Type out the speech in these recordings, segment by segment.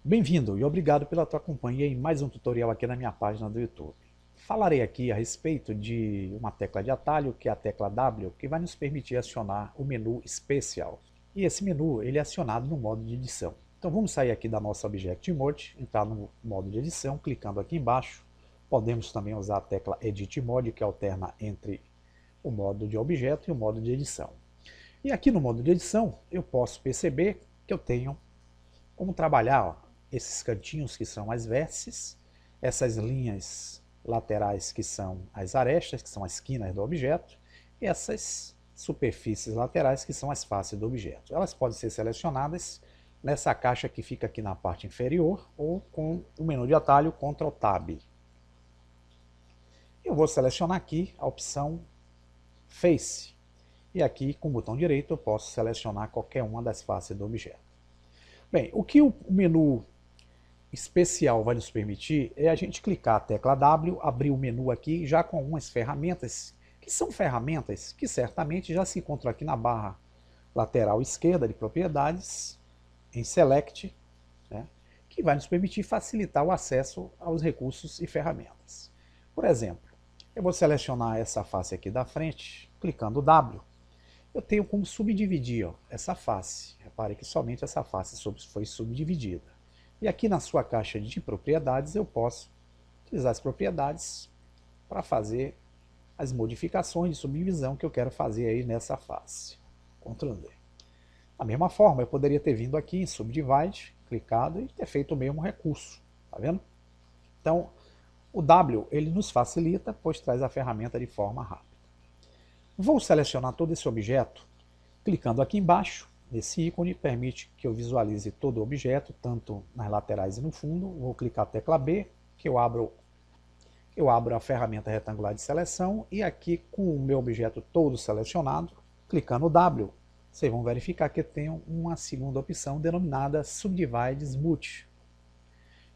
Bem-vindo e obrigado pela tua companhia em mais um tutorial aqui na minha página do YouTube. Falarei aqui a respeito de uma tecla de atalho, que é a tecla W, que vai nos permitir acionar o menu Special. E esse menu ele é acionado no modo de edição. Então vamos sair aqui da nossa Object Mode, entrar no modo de edição, clicando aqui embaixo. Podemos também usar a tecla Edit Mode, que alterna entre o modo de objeto e o modo de edição. E aqui no modo de edição eu posso perceber que eu tenho como trabalhar esses cantinhos que são as vértices, essas linhas laterais que são as arestas, que são as quinas do objeto, e essas superfícies laterais que são as faces do objeto. Elas podem ser selecionadas nessa caixa que fica aqui na parte inferior ou com o menu de atalho Ctrl Tab. Eu vou selecionar aqui a opção Face, e aqui com o botão direito eu posso selecionar qualquer uma das faces do objeto. Bem, o que o menu especial vai nos permitir é a gente clicar a tecla W, abrir o menu aqui já com algumas ferramentas, que são ferramentas que certamente já se encontram aqui na barra lateral esquerda de propriedades, em Select, né, que vai nos permitir facilitar o acesso aos recursos e ferramentas. Por exemplo, eu vou selecionar essa face aqui da frente, clicando W. Eu tenho como subdividir essa face. Repare que somente essa face foi subdividida. E aqui na sua caixa de propriedades eu posso utilizar as propriedades para fazer as modificações de subdivisão que eu quero fazer aí nessa face. Ctrl D. Da mesma forma, eu poderia ter vindo aqui em Subdivide, clicado e ter feito o mesmo recurso. Tá vendo? Então, o W ele nos facilita, pois traz a ferramenta de forma rápida. Vou selecionar todo esse objeto, clicando aqui embaixo, nesse ícone, permite que eu visualize todo o objeto, tanto nas laterais e no fundo. Vou clicar a tecla B, que eu abro a ferramenta retangular de seleção, e aqui com o meu objeto todo selecionado, clicando W, vocês vão verificar que eu tenho uma segunda opção denominada Subdivide Smooth.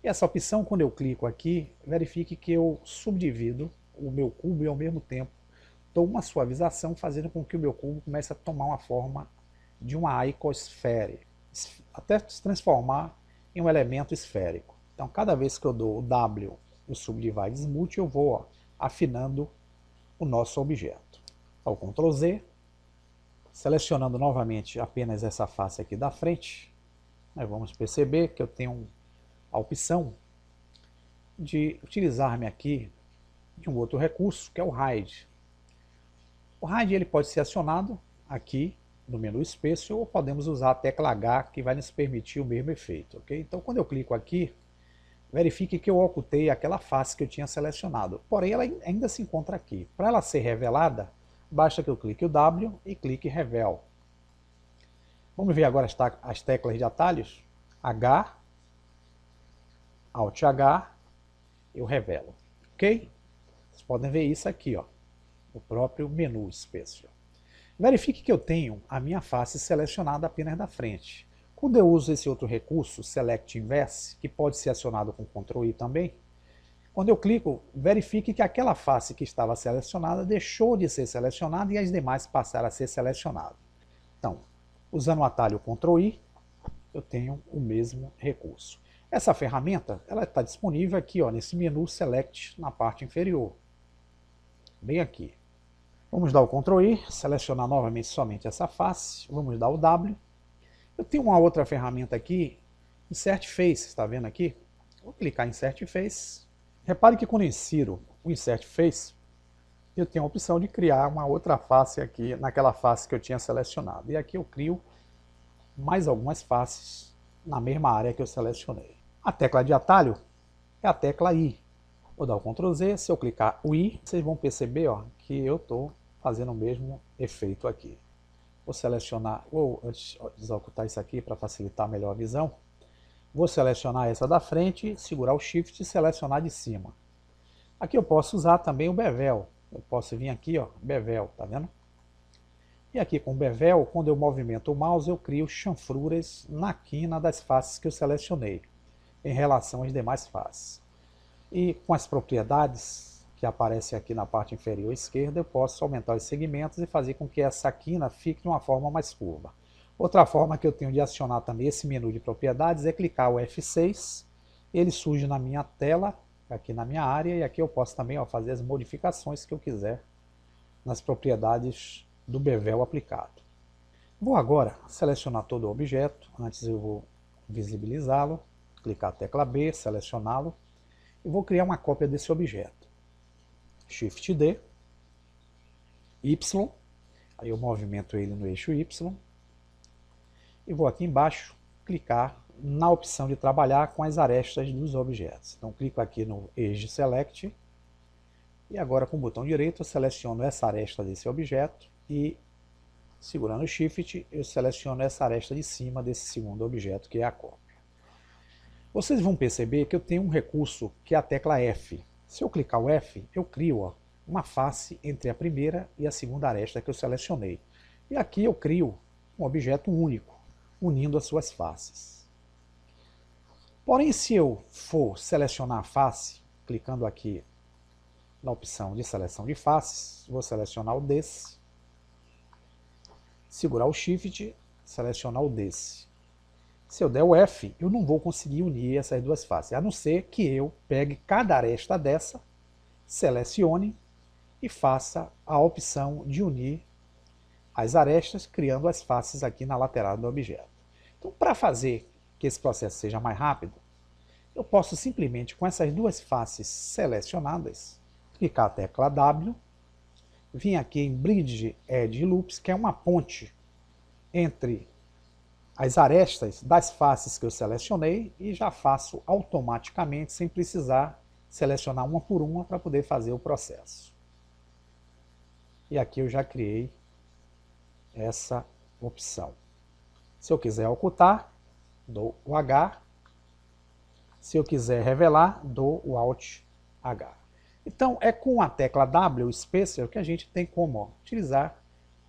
E essa opção, quando eu clico aqui, verifique que eu subdivido o meu cubo e ao mesmo tempo dou uma suavização, fazendo com que o meu cubo comece a tomar uma forma de uma icosfera, até se transformar em um elemento esférico. Então, cada vez que eu dou o W, o Subdivide Smooth, eu vou afinando o nosso objeto. Ao Ctrl Z, selecionando novamente apenas essa face aqui da frente, nós vamos perceber que eu tenho a opção de utilizar-me aqui de um outro recurso, que é o Hide. O Hide ele pode ser acionado aqui no menu Special, ou podemos usar a tecla H, que vai nos permitir o mesmo efeito. Okay? Então, quando eu clico aqui, verifique que eu ocultei aquela face que eu tinha selecionado. Porém, ela ainda se encontra aqui. Para ela ser revelada, basta que eu clique o W e clique Reveal. Vamos ver agora as teclas de atalhos. H, Alt H, eu revelo. Ok? Vocês podem ver isso aqui, ó, no próprio menu Special. Verifique que eu tenho a minha face selecionada apenas da frente. Quando eu uso esse outro recurso, Select Inverse, que pode ser acionado com Ctrl I também, quando eu clico, verifique que aquela face que estava selecionada deixou de ser selecionada e as demais passaram a ser selecionadas. Então, usando o atalho Ctrl I, eu tenho o mesmo recurso. Essa ferramenta ela está disponível aqui, ó, nesse menu Select na parte inferior. Bem aqui. Vamos dar o Ctrl I, selecionar novamente somente essa face, vamos dar o W. Eu tenho uma outra ferramenta aqui, Insert Face, está vendo aqui? Vou clicar em Insert Face. Repare que quando eu insiro o Insert Face, eu tenho a opção de criar uma outra face aqui, naquela face que eu tinha selecionado. E aqui eu crio mais algumas faces na mesma área que eu selecionei. A tecla de atalho é a tecla I. Vou dar o Ctrl Z, se eu clicar o I, vocês vão perceber, ó, que eu estou fazendo o mesmo efeito aqui. Vou selecionar, antes de desocultar isso aqui para facilitar melhor a visão, vou selecionar essa da frente, segurar o Shift e selecionar de cima. Aqui eu posso usar também o Bevel. Eu posso vir aqui, ó, Bevel, tá vendo? E aqui com o Bevel, quando eu movimento o mouse, eu crio chanfruras na quina das faces que eu selecionei, em relação às demais faces. E com as propriedades que aparecem aqui na parte inferior esquerda, eu posso aumentar os segmentos e fazer com que essa quina fique de uma forma mais curva. Outra forma que eu tenho de acionar também esse menu de propriedades é clicar o F6, ele surge na minha tela, aqui na minha área, e aqui eu posso também fazer as modificações que eu quiser nas propriedades do bevel aplicado. Vou agora selecionar todo o objeto, antes eu vou visibilizá-lo, clicar a tecla B, selecioná-lo, e vou criar uma cópia desse objeto. Shift D, Y, aí eu movimento ele no eixo Y, e vou aqui embaixo clicar na opção de trabalhar com as arestas dos objetos. Então clico aqui no Edge Select, e agora com o botão direito eu seleciono essa aresta desse objeto, e segurando o Shift eu seleciono essa aresta de cima desse segundo objeto, que é a cópia. Vocês vão perceber que eu tenho um recurso que é a tecla F. Se eu clicar o F, eu crio uma face entre a primeira e a segunda aresta que eu selecionei. E aqui eu crio um objeto único, unindo as suas faces. Porém, se eu for selecionar a face, clicando aqui na opção de seleção de faces, vou selecionar o desse, segurar o Shift, selecionar o desse. Se eu der o F, eu não vou conseguir unir essas duas faces, a não ser que eu pegue cada aresta dessa, selecione e faça a opção de unir as arestas, criando as faces aqui na lateral do objeto. Então, para fazer que esse processo seja mais rápido, eu posso simplesmente, com essas duas faces selecionadas, clicar a tecla W, vir aqui em Bridge Edge Loops, que é uma ponte entre as arestas das faces que eu selecionei, e já faço automaticamente, sem precisar selecionar uma por uma para poder fazer o processo. E aqui eu já criei essa opção. Se eu quiser ocultar, dou o H. Se eu quiser revelar, dou o Alt H. Então é com a tecla W, o Spacer, que a gente tem como utilizar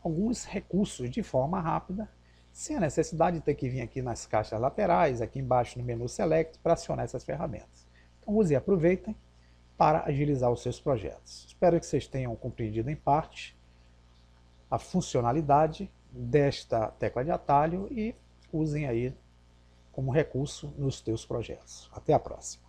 alguns recursos de forma rápida, sem a necessidade de ter que vir aqui nas caixas laterais, aqui embaixo no menu Select, para acionar essas ferramentas. Então use e aproveitem para agilizar os seus projetos. Espero que vocês tenham compreendido em parte a funcionalidade desta tecla de atalho e usem aí como recurso nos teus projetos. Até a próxima.